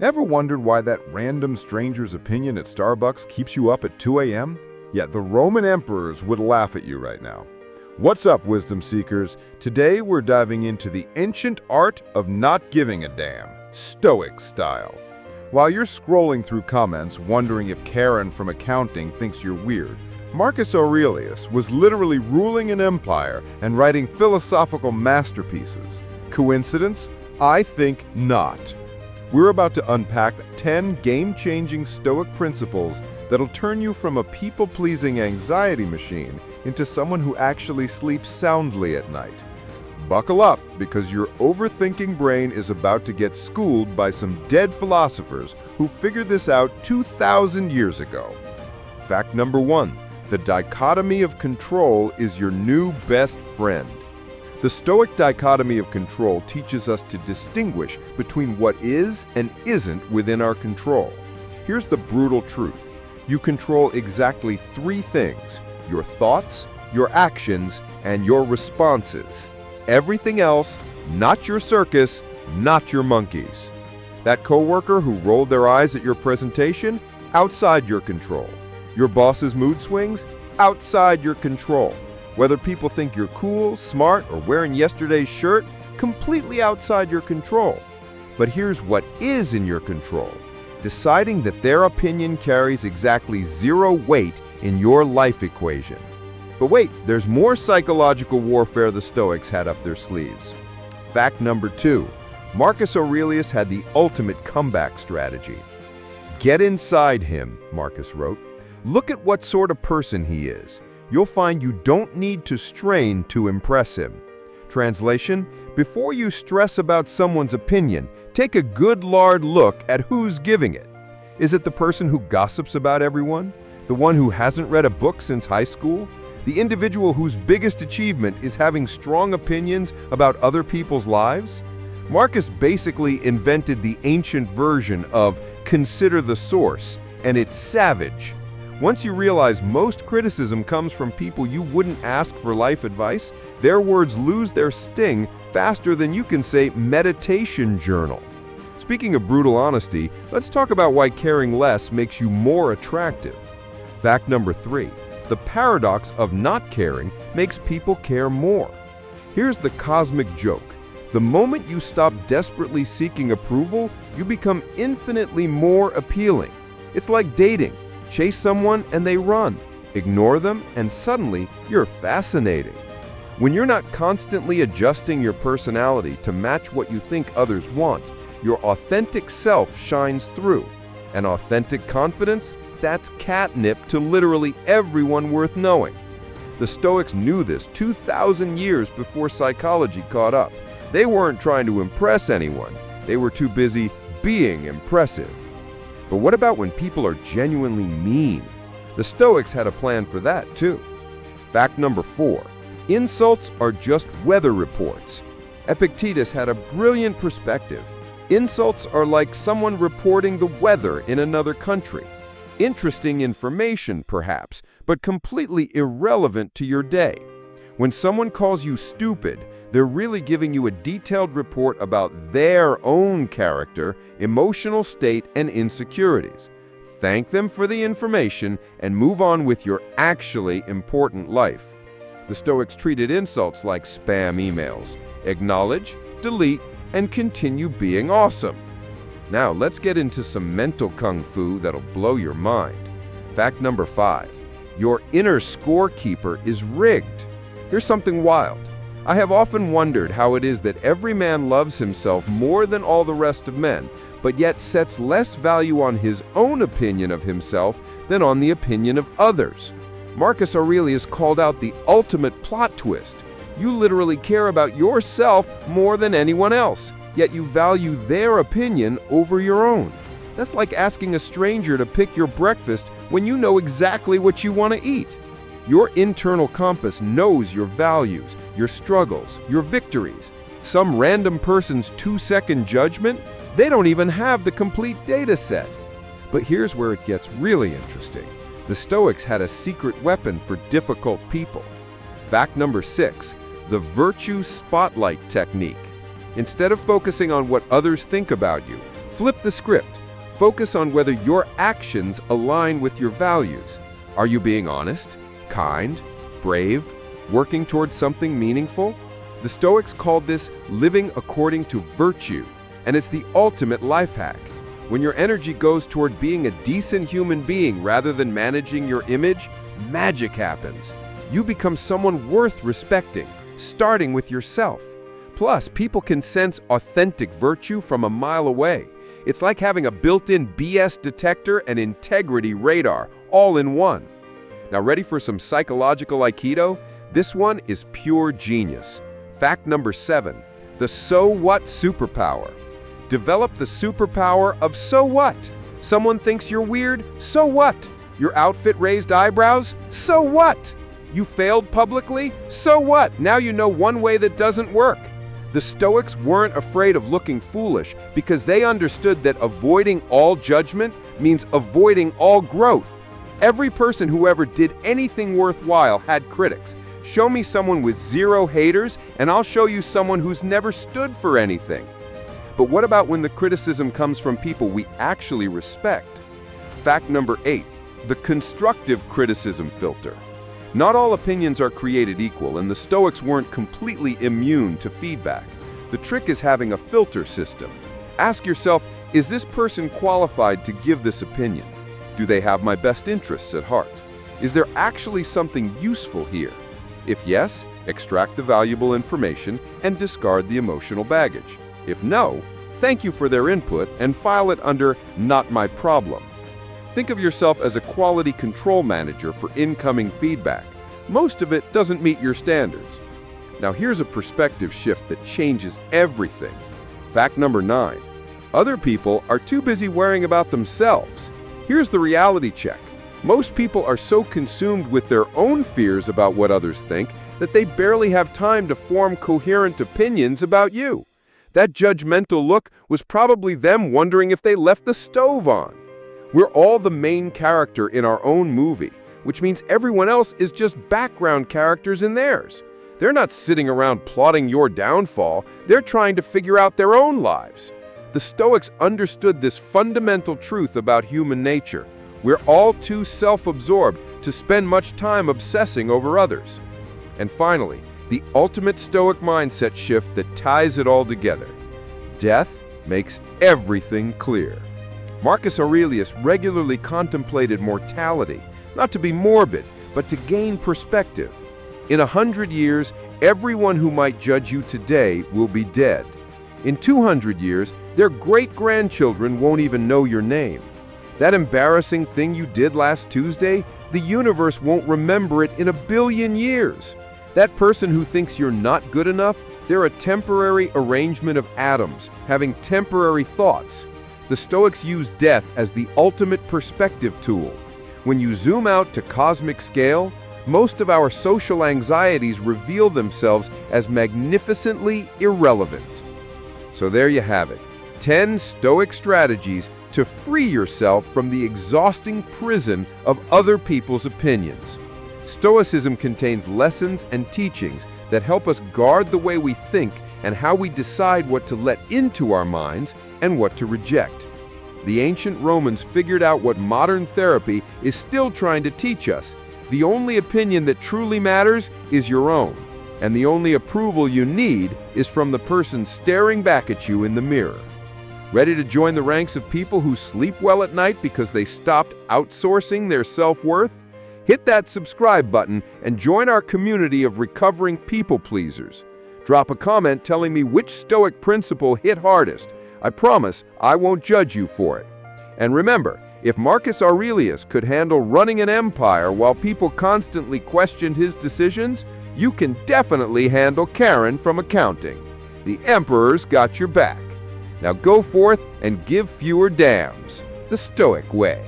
Ever wondered why that random stranger's opinion at Starbucks keeps you up at 2 a.m.? Yet the Roman emperors would laugh at you right now. What's up, wisdom seekers? Today we're diving into the ancient art of not giving a damn, Stoic style. While you're scrolling through comments wondering if Karen from accounting thinks you're weird, Marcus Aurelius was literally ruling an empire and writing philosophical masterpieces. Coincidence? I think not. We're about to unpack 10 game-changing Stoic principles that'll turn you from a people-pleasing anxiety machine into someone who actually sleeps soundly at night. Buckle up, because your overthinking brain is about to get schooled by some dead philosophers who figured this out 2,000 years ago. Fact number 1, the dichotomy of control is your new best friend. The Stoic dichotomy of control teaches us to distinguish between what is and isn't within our control. Here's the brutal truth. You control exactly 3 things: your thoughts, your actions, and your responses. Everything else, not your circus, not your monkeys. That coworker who rolled their eyes at your presentation, outside your control. Your boss's mood swings, outside your control. Whether people think you're cool, smart, or wearing yesterday's shirt, completely outside your control. But here's what is in your control: deciding that their opinion carries exactly 0 weight in your life equation. But wait, there's more psychological warfare the Stoics had up their sleeves. Fact number 2, Marcus Aurelius had the ultimate comeback strategy. Get inside him, Marcus wrote. Look at what sort of person he is. You'll find you don't need to strain to impress him. Translation: before you stress about someone's opinion, take a good hard look at who's giving it. Is it the person who gossips about everyone? The one who hasn't read a book since high school? The individual whose biggest achievement is having strong opinions about other people's lives? Marcus basically invented the ancient version of consider the source, and it's savage. Once you realize most criticism comes from people you wouldn't ask for life advice, their words lose their sting faster than you can say meditation journal. Speaking of brutal honesty, let's talk about why caring less makes you more attractive. Fact number 3, the paradox of not caring makes people care more. Here's the cosmic joke. The moment you stop desperately seeking approval, you become infinitely more appealing. It's like dating. Chase someone and they run. Ignore them and suddenly you're fascinating. When you're not constantly adjusting your personality to match what you think others want, your authentic self shines through. And authentic confidence, that's catnip to literally everyone worth knowing. The Stoics knew this 2,000 years before psychology caught up. They weren't trying to impress anyone. They were too busy being impressive. But what about when people are genuinely mean? The Stoics had a plan for that too. Fact number 4, insults are just weather reports. Epictetus had a brilliant perspective. Insults are like someone reporting the weather in another country. Interesting information, perhaps, but completely irrelevant to your day. When someone calls you stupid, they're really giving you a detailed report about their own character, emotional state, and insecurities. Thank them for the information and move on with your actually important life. The Stoics treated insults like spam emails. Acknowledge, delete, and continue being awesome. Now let's get into some mental kung fu that'll blow your mind. Fact number 5, your inner scorekeeper is rigged. Here's something wild. I have often wondered how it is that every man loves himself more than all the rest of men, but yet sets less value on his own opinion of himself than on the opinion of others. Marcus Aurelius called out the ultimate plot twist. You literally care about yourself more than anyone else, yet you value their opinion over your own. That's like asking a stranger to pick your breakfast when you know exactly what you want to eat. Your internal compass knows your values, your struggles, your victories. Some random person's 2-second judgment, they don't even have the complete data set. But here's where it gets really interesting. The Stoics had a secret weapon for difficult people. Fact number 6, the virtue spotlight technique. Instead of focusing on what others think about you, Flip the script. Focus on whether your actions align with your values. Are you being honest, kind, brave, working towards something meaningful? The Stoics called this living according to virtue, and it's the ultimate life hack. When your energy goes toward being a decent human being rather than managing your image, magic happens. You become someone worth respecting, starting with yourself. Plus, people can sense authentic virtue from a mile away. It's like having a built-in BS detector and integrity radar, all in one. Now, ready for some psychological Aikido? This one is pure genius. Fact number 7, the so what superpower. Develop the superpower of so what? Someone thinks you're weird? So what? Your outfit raised eyebrows? So what? You failed publicly? So what? Now you know one way that doesn't work. The Stoics weren't afraid of looking foolish because they understood that avoiding all judgment means avoiding all growth. Every person who ever did anything worthwhile had critics. Show me someone with 0 haters, and I'll show you someone who's never stood for anything. But what about when the criticism comes from people we actually respect? Fact number 8, the constructive criticism filter. Not all opinions are created equal, and the Stoics weren't completely immune to feedback. The trick is having a filter system. Ask yourself, is this person qualified to give this opinion? Do they have my best interests at heart? Is there actually something useful here? If yes, extract the valuable information and discard the emotional baggage. If no, thank you for their input and file it under Not My Problem. Think of yourself as a quality control manager for incoming feedback. Most of it doesn't meet your standards. Now here's a perspective shift that changes everything. Fact number 9, other people are too busy worrying about themselves. Here's the reality check. Most people are so consumed with their own fears about what others think that they barely have time to form coherent opinions about you. That judgmental look was probably them wondering if they left the stove on. We're all the main character in our own movie, which means everyone else is just background characters in theirs. They're not sitting around plotting your downfall, they're trying to figure out their own lives. The Stoics understood this fundamental truth about human nature. We're all too self-absorbed to spend much time obsessing over others. And finally, the ultimate Stoic mindset shift that ties it all together. Death makes everything clear. Marcus Aurelius regularly contemplated mortality, not to be morbid, but to gain perspective. In 100 years, everyone who might judge you today will be dead. In 200 years, their great-grandchildren won't even know your name. That embarrassing thing you did last Tuesday, the universe won't remember it in 1 billion years. That person who thinks you're not good enough, they're a temporary arrangement of atoms, having temporary thoughts. The Stoics use death as the ultimate perspective tool. When you zoom out to cosmic scale, most of our social anxieties reveal themselves as magnificently irrelevant. So there you have it, 10 Stoic strategies to free yourself from the exhausting prison of other people's opinions. Stoicism contains lessons and teachings that help us guard the way we think and how we decide what to let into our minds and what to reject. The ancient Romans figured out what modern therapy is still trying to teach us. The only opinion that truly matters is your own, and the only approval you need is from the person staring back at you in the mirror. Ready to join the ranks of people who sleep well at night because they stopped outsourcing their self-worth? Hit that subscribe button and join our community of recovering people-pleasers. Drop a comment telling me which Stoic principle hit hardest. I promise I won't judge you for it. And remember, if Marcus Aurelius could handle running an empire while people constantly questioned his decisions, you can definitely handle Karen from accounting. The emperor's got your back. Now go forth and give fewer damns, the Stoic way.